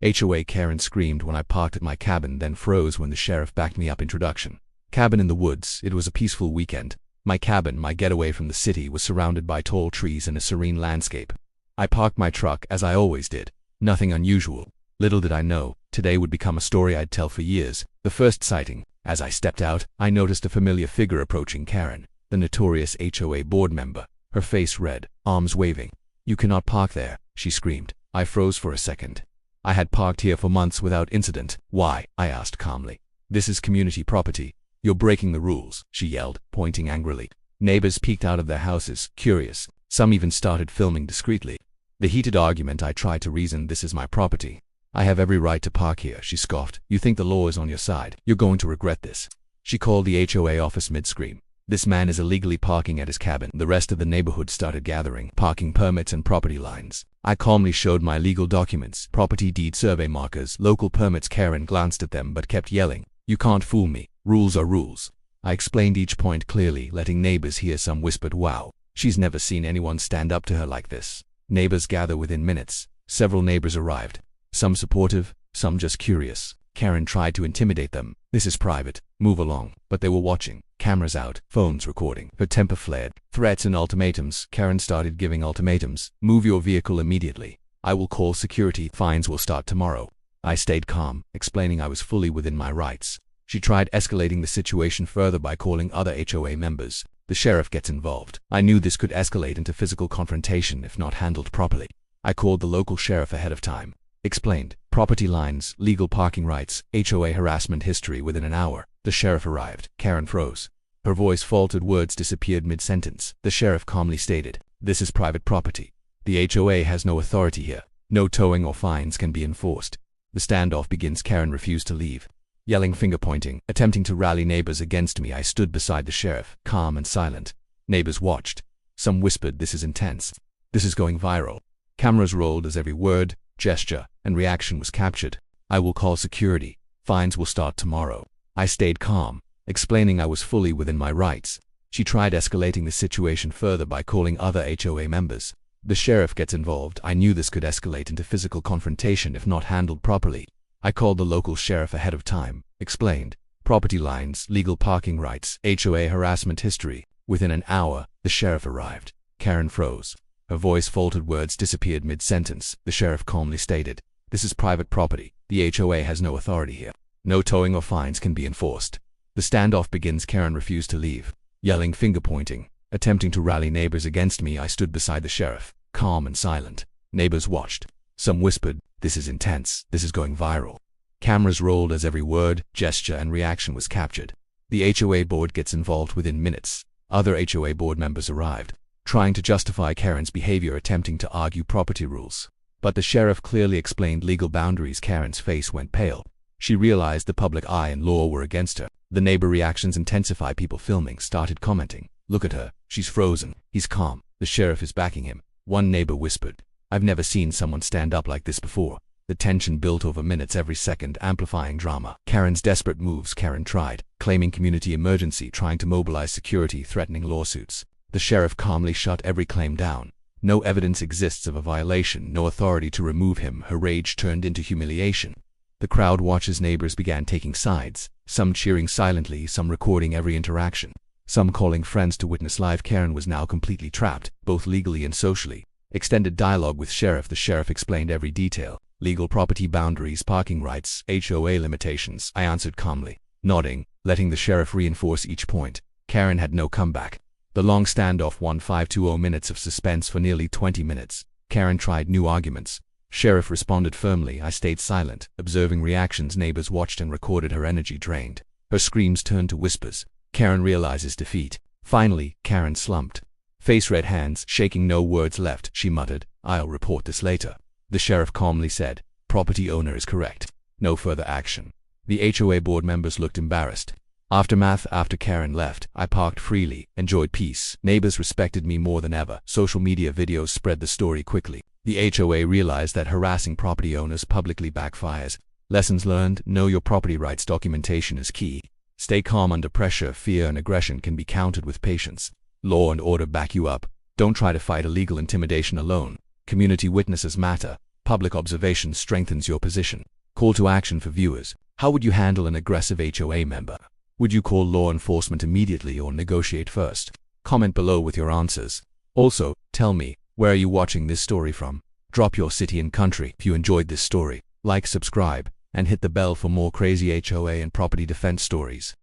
HOA Karen screamed when I parked at my cabin, then froze when the sheriff backed me up. Introduction. Cabin in the woods. It was a peaceful weekend. My cabin, my getaway from the city, was surrounded by tall trees and a serene landscape. I parked my truck as I always did. Nothing unusual. Little did I know, today would become a story I'd tell for years. The first sighting. As I stepped out, I noticed a familiar figure approaching Karen, the notorious HOA board member, her face red, arms waving. "You cannot park there," she screamed. I froze for a second. I had parked here for months without incident. "Why?" I asked calmly. "This is community property. You're breaking the rules," she yelled, pointing angrily. Neighbors peeked out of their houses, curious. Some even started filming discreetly. The heated argument, I tried to reason. "This is my property. I have every right to park here," she scoffed. "You think the law is on your side? You're going to regret this." She called the HOA office mid-scream. "This man is illegally parking at his cabin." The rest of the neighborhood started gathering, parking permits and property lines. I calmly showed my legal documents, property deed survey markers, local permits. Karen glanced at them but kept yelling, "You can't fool me. Rules are rules." I explained each point clearly, letting neighbors hear. Some whispered, "Wow, she's never seen anyone stand up to her like this." Neighbors gathered within minutes. Several neighbors arrived. Some supportive, some just curious. Karen tried to intimidate them. "This is private. Move along." But they were watching. Cameras out, phones recording. Her temper flared. Threats and ultimatums. Karen started giving ultimatums. "Move your vehicle immediately. I will call security. Fines will start tomorrow." I stayed calm, explaining I was fully within my rights. She tried escalating the situation further by calling other HOA members. "The sheriff gets involved." I knew this could escalate into physical confrontation if not handled properly. I called the local sheriff ahead of time. Explained. Property lines, legal parking rights, HOA harassment history. Within an hour, the sheriff arrived. Karen froze. Her voice faltered, words disappeared mid-sentence. The sheriff calmly stated, "This is private property. The HOA has no authority here. No towing or fines can be enforced." The standoff begins. Karen refused to leave. Yelling, finger-pointing, attempting to rally neighbors against me. I stood beside the sheriff, calm and silent. Neighbors watched. Some whispered, "This is intense. This is going viral." Cameras rolled as every word, gesture, and reaction was captured. "I will call security. Fines will start tomorrow." I stayed calm, explaining I was fully within my rights. She tried escalating the situation further by calling other HOA members. "The sheriff gets involved." I knew this could escalate into physical confrontation if not handled properly. I called the local sheriff ahead of time, explained. Property lines, legal parking rights, HOA harassment history. Within an hour, the sheriff arrived. Karen froze. Her voice faltered, words disappeared mid-sentence. The sheriff calmly stated, "This is private property. The HOA has no authority here. No towing or fines can be enforced." The standoff begins. Karen refused to leave. Yelling, finger-pointing, attempting to rally neighbors against me. I stood beside the sheriff, calm and silent. Neighbors watched. Some whispered, "This is intense. This is going viral." Cameras rolled as every word, gesture, and reaction was captured. The HOA board gets involved within minutes. Other HOA board members arrived, trying to justify Karen's behavior, attempting to argue property rules. But the sheriff clearly explained legal boundaries. Karen's face went pale. She realized the public eye and law were against her. The neighbor reactions intensified. People filming started commenting, "Look at her. She's frozen. He's calm. The sheriff is backing him." One neighbor whispered, "I've never seen someone stand up like this before." The tension built over minutes, every second amplifying drama. Karen's desperate moves. Karen tried, claiming community emergency, trying to mobilize security, threatening lawsuits. The sheriff calmly shut every claim down. No evidence exists of a violation, no authority to remove him. Her rage turned into humiliation. The crowd watches. Neighbors began taking sides, some cheering silently, some recording every interaction, some calling friends to witness live. Karen was now completely trapped, both legally and socially. Extended dialogue with sheriff. The sheriff explained every detail. Legal property boundaries, parking rights, HOA limitations. I answered calmly, nodding, letting the sheriff reinforce each point. Karen had no comeback. The long standoff won 5-20 minutes of suspense for nearly 20 minutes. Karen tried new arguments. Sheriff responded firmly. I stayed silent, observing reactions. Neighbors watched and recorded. Her energy drained. Her screams turned to whispers. Karen realizes defeat. Finally, Karen slumped. Face red, hands shaking, no words left. She muttered, "I'll report this later." The sheriff calmly said, "Property owner is correct. No further action." The HOA board members looked embarrassed. Aftermath. After Karen left, I parked freely, enjoyed peace. Neighbors respected me more than ever. Social media videos spread the story quickly. The HOA realized that harassing property owners publicly backfires. Lessons learned: know your property rights. Documentation is key. Stay calm under pressure. Fear and aggression can be countered with patience. Law and order back you up. Don't try to fight illegal intimidation alone. Community witnesses matter. Public observation strengthens your position. Call to action for viewers. How would you handle an aggressive HOA member? Would you call law enforcement immediately or negotiate first? Comment below with your answers. Also, tell me, where are you watching this story from? Drop your city and country. If you enjoyed this story, like, subscribe, and hit the bell for more crazy HOA and property defense stories.